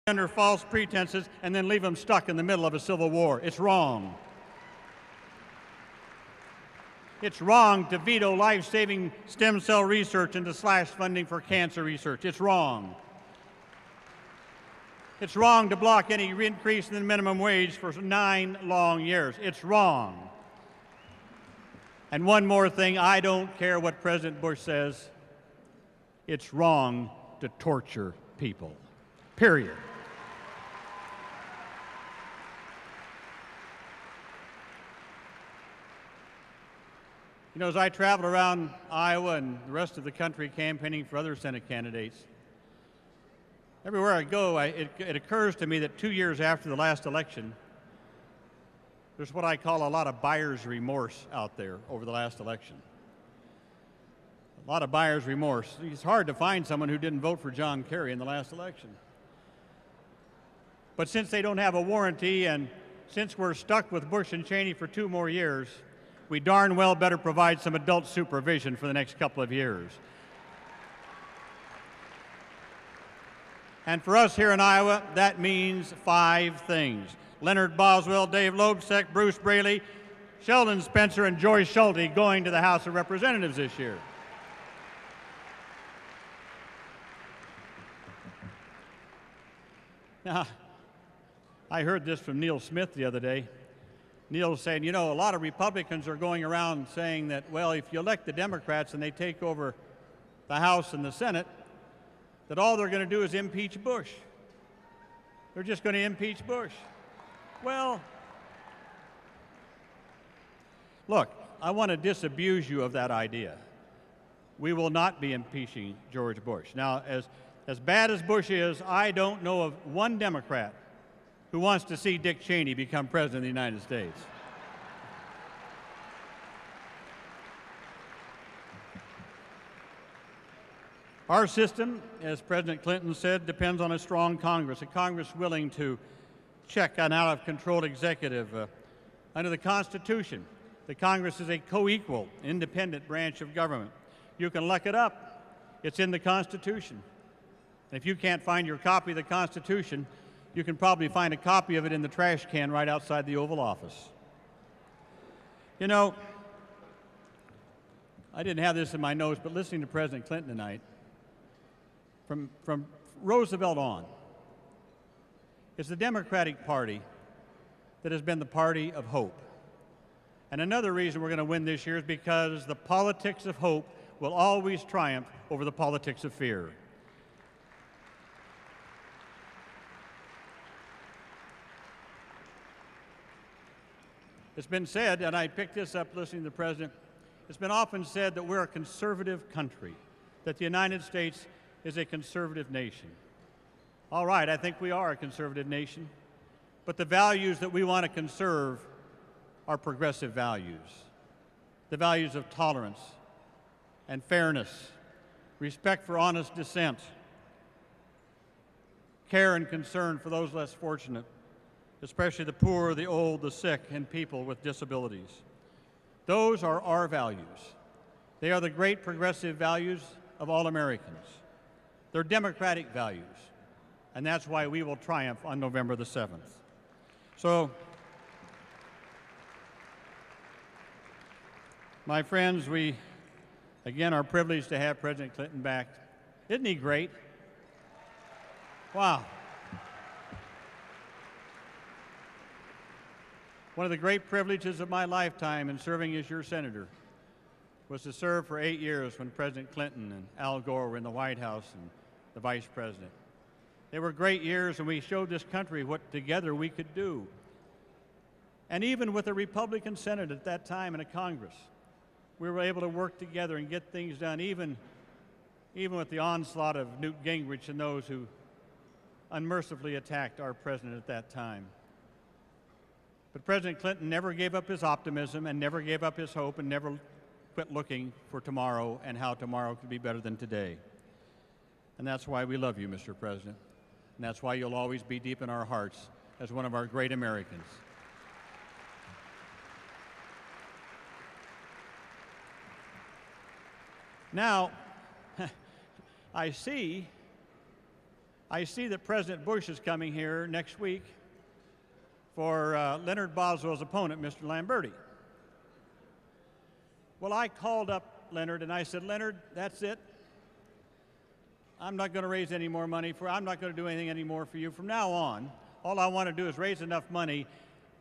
under false pretenses and then leave them stuck in the middle of a civil war. It's wrong. It's wrong to veto life-saving stem cell research and to slash funding for cancer research. It's wrong. It's wrong to block any increase in the minimum wage for 9 long years. It's wrong. And one more thing, I don't care what President Bush says. It's wrong to torture people. Period. You know, as I travel around Iowa and the rest of the country campaigning for other Senate candidates, everywhere I go, it occurs to me that 2 years after the last election, there's what I call a lot of buyer's remorse out there over the last election. A lot of buyer's remorse. It's hard to find someone who didn't vote for John Kerry in the last election. But since they don't have a warranty and since we're stuck with Bush and Cheney for 2 more years, we darn well better provide some adult supervision for the next couple of years. And for us here in Iowa, that means 5 things. Leonard Boswell, Dave Loebsack, Bruce Braley, Sheldon Spencer, and Joyce Schulte going to the House of Representatives this year. Now, I heard this from Neil Smith the other day. Neil was saying, you know, a lot of Republicans are going around saying that, well, if you elect the Democrats and they take over the House and the Senate, that all they're going to do is impeach Bush. They're just going to impeach Bush. Well, look, I want to disabuse you of that idea. We will not be impeaching George Bush. Now, as bad as Bush is, I don't know of one Democrat who wants to see Dick Cheney become president of the United States. Our system, as President Clinton said, depends on a strong Congress, a Congress willing to check an out-of-control executive. Under the Constitution, the Congress is a co-equal, independent branch of government. You can look it up. It's in the Constitution. And if you can't find your copy of the Constitution, you can probably find a copy of it in the trash can right outside the Oval Office. You know, I didn't have this in my notes, but listening to President Clinton tonight, from Roosevelt on, it's the Democratic Party that has been the party of hope. And another reason we're going to win this year is because the politics of hope will always triumph over the politics of fear. It's been said, and I picked this up listening to the President, it's been often said that we're a conservative country, that the United States is a conservative nation. All right, I think we are a conservative nation, but the values that we want to conserve are progressive values. The values of tolerance and fairness, respect for honest dissent, care and concern for those less fortunate, especially the poor, the old, the sick, and people with disabilities. Those are our values. They are the great progressive values of all Americans. They're democratic values, and that's why we will triumph on November the 7th. So, my friends, we, again, are privileged to have President Clinton back. Isn't he great? Wow. One of the great privileges of my lifetime in serving as your senator was to serve for 8 years when President Clinton and Al Gore were in the White House and the Vice President. They were great years, and we showed this country what together we could do. And even with a Republican Senate at that time and a Congress, we were able to work together and get things done, even with the onslaught of Newt Gingrich and those who unmercifully attacked our president at that time. But President Clinton never gave up his optimism and never gave up his hope and never quit looking for tomorrow and how tomorrow could be better than today. And that's why we love you, Mr. President. And that's why you'll always be deep in our hearts as one of our great Americans. Now, I see I see that President Bush is coming here next week for Leonard Boswell's opponent, Mr. Lamberti. Well, I called up Leonard and I said, Leonard, that's it. I'm not going to raise any more money I'm not going to do anything anymore for you from now on. All I want to do is raise enough money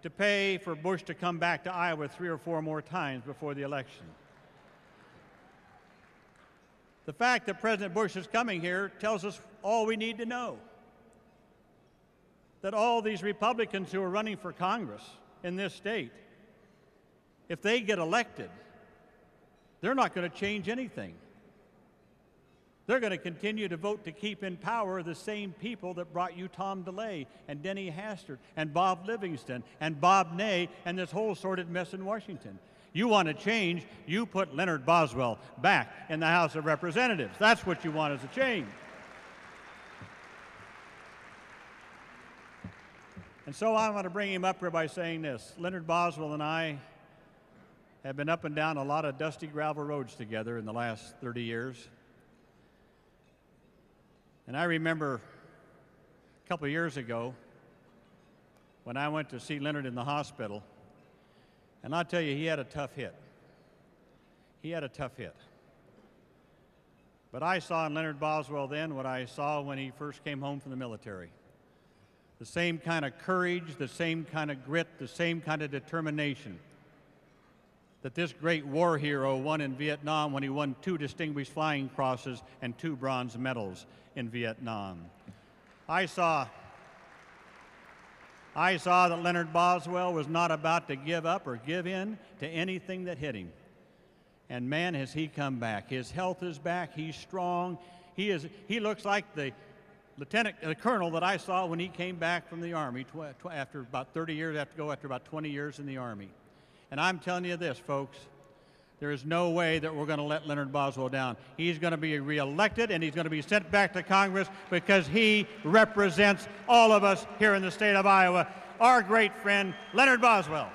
to pay for Bush to come back to Iowa 3 or 4 more times before the election. The fact that President Bush is coming here tells us all we need to know. That all these Republicans who are running for Congress in this state, if they get elected, they're not going to change anything. They're going to continue to vote to keep in power the same people that brought you Tom DeLay and Denny Hastert and Bob Livingston and Bob Ney and this whole sordid mess in Washington. You want to change, you put Leonard Boswell back in the House of Representatives. That's what you want as a change. And so I want to bring him up here by saying this. Leonard Boswell and I have been up and down a lot of dusty gravel roads together in the last 30 years. And I remember a couple of years ago when I went to see Leonard in the hospital, and I'll tell you, he had a tough hit. He had a tough hit. But I saw in Leonard Boswell then what I saw when he first came home from the military. The same kind of courage, the same kind of grit, the same kind of determination that this great war hero won in Vietnam when he won 2 Distinguished Flying Crosses and 2 bronze medals in Vietnam. I saw that Leonard Boswell was not about to give up or give in to anything that hit him. And man, has he come back. His health is back. He's strong. He looks like the colonel that I saw when he came back from the Army after about 30 years, after about 20 years in the Army. And I'm telling you this, folks, there is no way that we're going to let Leonard Boswell down. He's going to be reelected, and he's going to be sent back to Congress because he represents all of us here in the state of Iowa. Our great friend, Leonard Boswell.